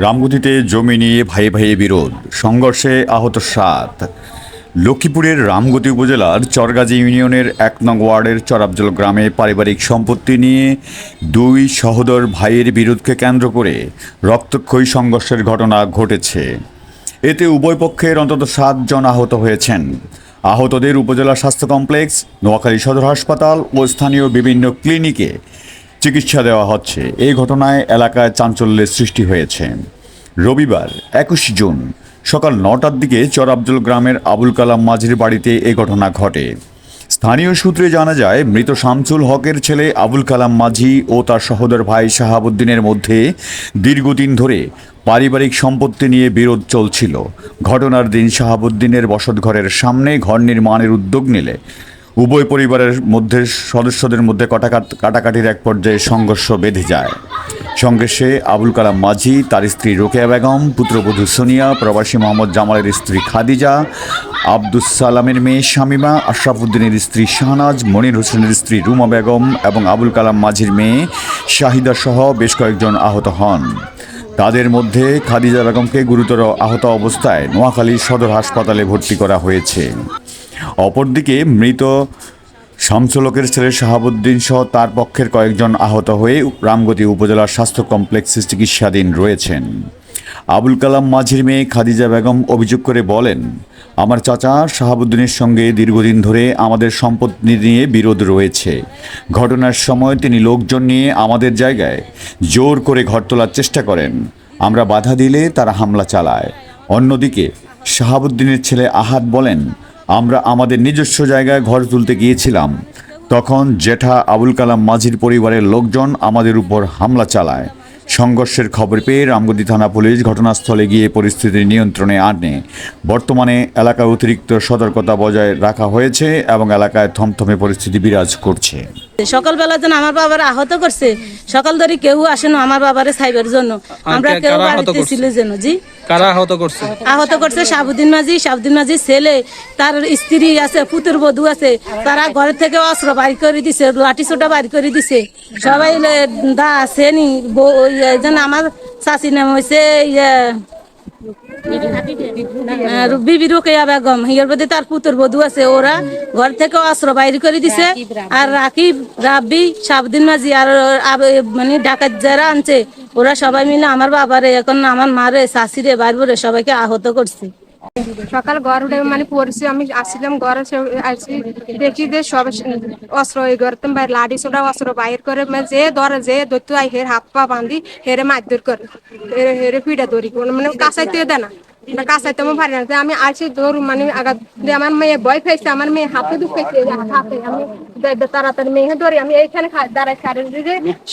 রামগতিতে জমি নিয়ে ভাইয়ে ভাইয়ে বিরোধ, সংঘর্ষে আহত 7। লক্ষ্মীপুরের রামগতি উপজেলার চরগাজী ইউনিয়নের 1 নং ওয়ার্ডের চরাবজল গ্রামে পারিবারিক সম্পত্তি নিয়ে দুই সহোদর ভাইয়ের বিরোধকে কেন্দ্র করে রক্তক্ষয়ী সংঘর্ষের ঘটনা ঘটেছে। এতে উভয় পক্ষের অন্তত 7 জন আহত হয়েছেন। আহতদের উপজেলা স্বাস্থ্য কমপ্লেক্স, নোয়াখালী সদর হাসপাতাল ও স্থানীয় বিভিন্ন ক্লিনিকে চিকিৎসা দেওয়া হচ্ছে। এই ঘটনায় এলাকায় চাঞ্চল্যের সৃষ্টি হয়েছে। রবিবার 21 জুন সকাল 9টার দিকে চরাবজল গ্রামের আবুল কালাম মাঝির বাড়িতে এ ঘটনা ঘটে। স্থানীয় সূত্রে জানা যায়, মৃত শামসুল হকের ছেলে আবুল কালাম মাঝি ও তার সহোদর ভাই শাহাবুদ্দিনের মধ্যে দীর্ঘদিন ধরে পারিবারিক সম্পত্তি নিয়ে বিরোধ চলছিল। ঘটনার দিন শাহাবুদ্দিনের বসতঘরের সামনে ঘর নির্মাণের উদ্যোগ নিলে উভয় পরিবারের সদস্যদের মধ্যে কাটাকাটির এক পর্যায়ে সংঘর্ষ বেঁধে যায়। সংঘর্ষে আবুল কালাম মাঝি, তার স্ত্রী রোকেয়া বেগম, পুত্রবধূ সোনিয়া, প্রবাসী মোহাম্মদ জামালের স্ত্রী খাদিজা, আব্দুস সালামের মেয়ে শামিমা, আশরাফুদ্দিনের স্ত্রী শাহনাজ, মনির হোসেনের স্ত্রী রুমা বেগম এবং আবুল কালাম মাঝির মেয়ে শাহিদা সহ বেশ কয়েকজন আহত হন। তাদের মধ্যে খাদিজা বেগমকে গুরুতর আহত অবস্থায় নোয়াখালী সদর হাসপাতালে ভর্তি করা হয়েছে। অপরদিকে মৃত শামসুল হকের ছেলে শাহাবুদ্দিন সহ তার পক্ষের কয়েকজন আহত হয়ে রামগতি উপজেলার স্বাস্থ্য কমপ্লেক্সে চিকিৎসাধীন রয়েছেন। আবুল কালাম মাঝির মেয়ে খাদিজা বেগম অভিযোগ করে বলেন, আমার চাচা শাহাবুদ্দিনের সঙ্গে দীর্ঘদিন ধরে আমাদের সম্পত্তি নিয়ে বিরোধ রয়েছে। ঘটনার সময় তিনি লোকজন নিয়ে আমাদের জায়গায় জোর করে ঘর তোলার চেষ্টা করেন। আমরা বাধা দিলে তারা হামলা চালায়। অন্যদিকে শাহাবুদ্দিনের ছেলে আহাদ বলেন, আমরা আমাদের নিজস্ব জায়গায় ঘর তুলতে গিয়েছিলাম, তখন জেঠা আবুল কালাম মাঝির পরিবারের লোকজন আমাদের উপর হামলা চালায়। সংঘর্ষের খবর পেয়ে রামগতি থানা পুলিশ ঘটনাস্থলে গিয়ে পরিস্থিতি নিয়ন্ত্রণে আনে। বর্তমানে এলাকায় অতিরিক্ত সতর্কতা বজায় রাখা হয়েছে এবং এলাকায় থমথমে পরিস্থিতি বিরাজ করছে। সকালবেলা যেন আমার বাবার আহত করছে, সকাল ধরে কেউ আসেন আমার বাবারে সাইবার জন্য, আমরা কেউ বাড়িতে ছিল যেন। জি, কারা আহত করছে? আহত করছে শাহাবুদ্দিন মাঝি ছেলে, তার স্ত্রী আছে, পুত্রবধূ আছে। তারা ঘরের থেকে অস্ত্র বাড়ি করে দিছে, লাঠি ছোটা বাড়ি করে দিছে। সবাই দা আসেনি। আমার চাষি নাম হয়েছে বিবি রোকেয়া বেগম, হিয়ার মধ্যে তার পুত্রবধূ আছে। ওরা ঘর থেকে অস্ত্র বাইরে করে দিছে। আর রাকিব, রাব্বি, শাহাবুদ্দিন মাঝি আর মানে ডাকাত যারা আনছে, ওরা সবাই মিলে আমার বাবারে, এখন আমার মারে, শাশিরে, বাইরে সবাইকে আহত করছে। সকাল ঘর উঠে মানে পড়ছি, আমি আসছিলাম ঘরে, আসছি দেখি যে সব অস্ত্র ঘরতে লাঠি ছোটা অস্ত্র বাইর করে, যে ধরে যে দৈত্য আই হের হাত পা বান্ধি হেরে মারধর করে, হেরে পিঠা ধরি, মানে কাঁচাইতে দেয় না, কাঁচাইতে আমি পারি না। আমি আসি ধর মানে আঘাত, আমার মেয়ে ভয় পেয়েছে, আমার মেয়ে হাতে দুঃখাইছে, হাতে আমি তাড়াতাড়ি মেয়ে ধরি, আমি এইখানে দাঁড়াই খারে,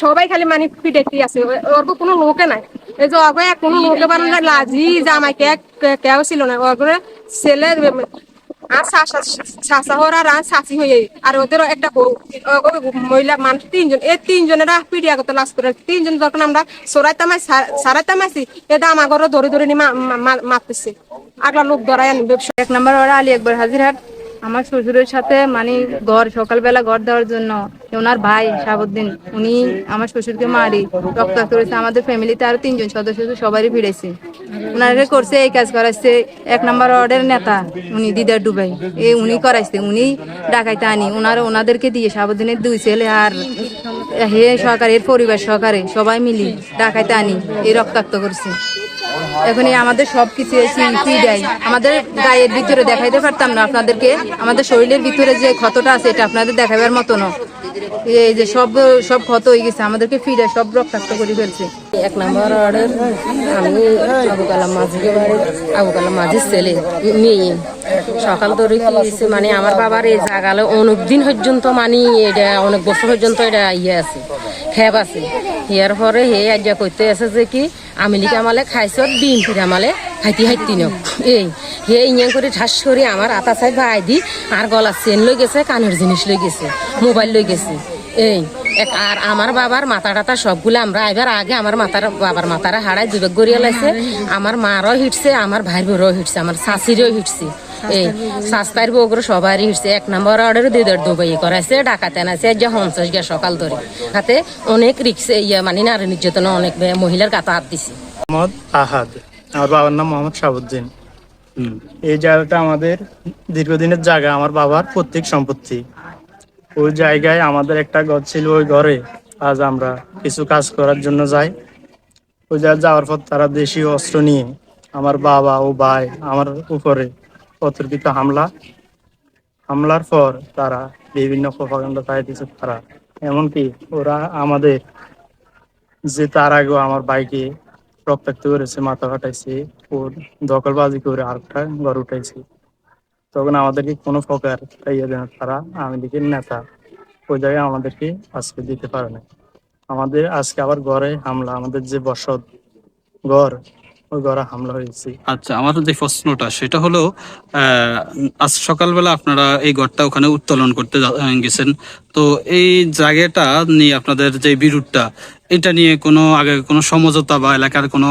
সবাই খালি মানে পিঠাইতে আছে, ওর কোনো লোকে নাই। এই যে অগয় কোনো লোকে পারে না, লাজি জামাইকে কেউ ছিল না, ওগুলো ছেলে আর চাষা হওয়ার আর চাষি হয়ে, আর ওদের একটা মহিলা মানুষ 3 জন, এই 3 জনেরা পিডিয়া করতে লাশ করে 3 জন। যখন আমরা সারাইতামাইছি এটা আমার ঘরে ধরে ধরে নিয়ে মারতেছে, আগলা লোক ধরাই আনি ব্যবসা। 1 নম্বর ওরা আলী একবার হাজিরহাট। আমার শ্বশুরের সাথে মানে সকালবেলা ঘর দেওয়ার জন্য ওনার ভাই শাহাবুদ্দিন, উনি আমার শ্বশুরকে মারি রক্তাক্ত করেছে। আমাদের ফ্যামিলিতে আরো 3 জন সদস্য সবারই ফিরেছে। উনারে করছে, এই কাজ করাইছে 1 নম্বর ওয়ার্ডের নেতা, উনি দিদার ডুবাই, উনি করাইছে, উনি ডাকাইতে আনি ওনাদেরকে দিয়ে শাহাবুদ্দিনের 2 ছেলে আর হে সহকারে, এর পরিবার সহকারে সবাই মিলি ডাকাইতে আনি এই রক্তাক্ত করছে। এখন আমাদের সবকিছু দেয়, আমাদের গায়ের ভিতরে দেখাইতে পারতাম না আপনাদেরকে, আমাদের শরীরের ভিতরে যে ক্ষতটা আছে এটা আপনাদের দেখাবার মতো না। এই যে সব ক্ষত হয়ে গেছে, আমাদেরকে ফিরে সব রক্তাক্ত করে ফেলছে। 1 নম্বর ওয়ার্ডের আমি আবু কালাম মাঝিকে বাড়ি, আবু কালাম মাঝির ছেলে মেয়ে। সকাল ধরে কি হয়েছে মানে আমার বাবার এই জাগালে অনেক দিন পর্যন্ত মানে এটা অনেক বছর পর্যন্ত এটা আছে খেপ আছে। ইয়ার পরে হে আজ্ঞা করতে আছে যে কি আমি লিখে আমালে খাইছ ডিম ফিরে আমালে হাইতি ন এই হে ইয়া করে ঠাস করে আমার আতা চাই ভাই দি আর গলার চেন লই গেছে, কানের জিনিস লই গেছে, মোবাইল লই গেছে। এই আর আমার বাবার মাথা টাতা সবগুলো আমরা এবার আগে আমার বাবার মাথারা হারাই দুবেগ গড়িয়া লাইছে। আমার মারও হিটছে, আমার ভাইয়ের বউরও হিটছে, আমার শাশিরও হিটছে, এই শাস্তার বউগুলো সবারই হিটছে। 1 নম্বর ওয়ার্ডের দিদার দুবাই করাইছে, ডাকাতে আনাইছে যে 50 গিয়া সকাল ধরে। হাতে অনেক রিক্সে মানে নারী নির্যাতন অনেক মহিলার গাতা হাত দিছে। মোহাম্মদ আহাদ, আমার বাবার নাম মোহাম্মদ শাহাবুদ্দিন। এই জায়গাটা আমাদের দীর্ঘদিনের জায়গা, আমার বাবার পৈতৃক সম্পত্তি। ওই জায়গায় আমাদের একটা ঘর ছিল, ওই ঘরে আজ আমরা কিছু কাজ করার জন্য যাই। ওই জায়গায় যাওয়ার পর তারা দেশীয় অস্ত্র নিয়ে আমার বাবা ও ভাই আমার উপরে অতর্কিত হামলার পর তারা বিভিন্ন প্রপাগান্ডা চাইতেছে। তারা এমনকি ওরা আমাদের যে তার আগেও আমার বাইকে রক্তাক্ত করেছে, মাথা ফাটাইছে, ওর দখলবাজি করে আরেকটা ঘর উঠাইছে। তখন আমাদেরকে কোনো প্রকার ইয়ে দেন তারা, আওয়ামী লীগের নেতা ওই জায়গায় আমাদেরকে আজকে দিতে পারে না। আমাদের আজকে আবার ঘরে হামলা, আমাদের যে বসত ঘর ওই ঘরে হামলা হয়েছে। আচ্ছা, আমার যে প্রশ্নটা সেটা হলো আজ সকালবেলা আপনারা এই ঘরটা ওখানে উত্তোলন করতে গেছেন, তো এই জায়গাটা নিয়ে আপনাদের যে বিরোধটা, এটা নিয়ে কোনো আগে কোনো সমঝোতা বা এলাকার কোনো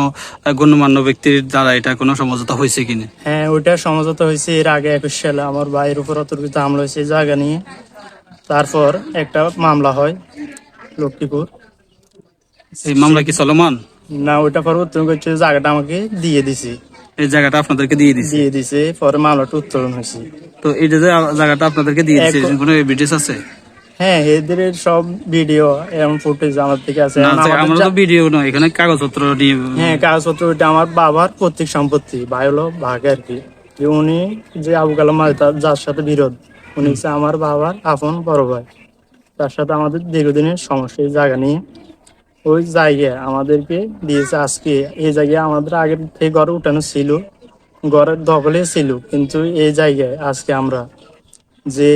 গণ্যমান্য ব্যক্তির দ্বারা এটা কোনো সমঝোতা হয়েছে কিনা? হ্যাঁ, ওইটা সমঝোতা হয়েছে। এর আগে 21 সালে আমার ভাইয়ের উপর অতর্কিত হামলা হয়েছে এই জায়গা নিয়ে। তারপর একটা মামলা হয় লক্ষ্মীপুর। এই মামলা কি চলমান? না, ওইটা পরে উত্তোলন করছে, জায়গাটা আমাকে দিয়ে দিছে। এই জায়গাটা আপনাদেরকে দিয়ে দিছে, পরে মামলাটা উত্তোলন হয়েছে। তো এই যে জায়গাটা আপনাদেরকে দিয়ে দিছে, কোনো এভিডেন্স আছে? হ্যাঁ, এদের সব ভিডিও এবং ফুটেজ আমার থেকে আছে। না, আমাদের আমরা তো ভিডিও নয়, এখানে কাগজপত্র নিয়ে। হ্যাঁ, কাগজপত্র, ওইটা আমার বাবার পৈতৃক সম্পত্তি, ভাই হলো ভাগে আর কি। যে উনি যে আবু কালাম আজাদ যার সাথে বিরোধ, উনি হচ্ছে আমার বাবার আপন বড় ভাই। তার সাথে আমাদের দীর্ঘদিনের সমস্যা এই জায়গা নিয়ে। ওই জায়গায় আমাদেরকে দিয়েছে আজকে। এই জায়গায় আমাদের আগের থেকে ঘর উঠানো ছিল, ঘরের দখলে ছিল, কিন্তু এই জায়গায় আজকে আমরা যে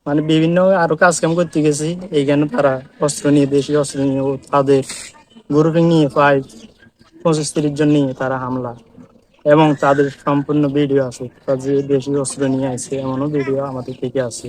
মানে বিভিন্ন আরো কাজ কাম করতে গেছি, এইখানে তারা অস্ত্র নিয়ে, দেশীয় অস্ত্র নিয়ে, তাদের গ্রুপিং নিয়ে 25-30 জন নিয়ে তারা হামলা, এবং তাদের সম্পূর্ণ ভিডিও আছে। তার যে দেশীয় অস্ত্র নিয়ে আসে এমনও ভিডিও আমাদের থেকে আছে।